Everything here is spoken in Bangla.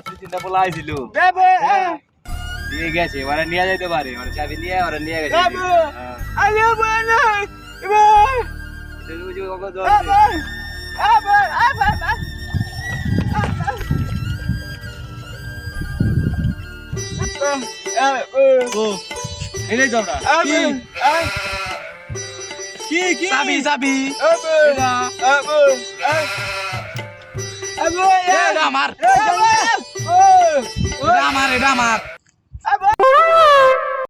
তুই চিন্তা বলা আইছিল দিয়ে গেছে ওরা নিয়ে যাইতে পারে ওরা চাবি নিয়ে ওরা নিয়ে গেছে এনে যাবরা কি কি চাবি চাবি এটা আমার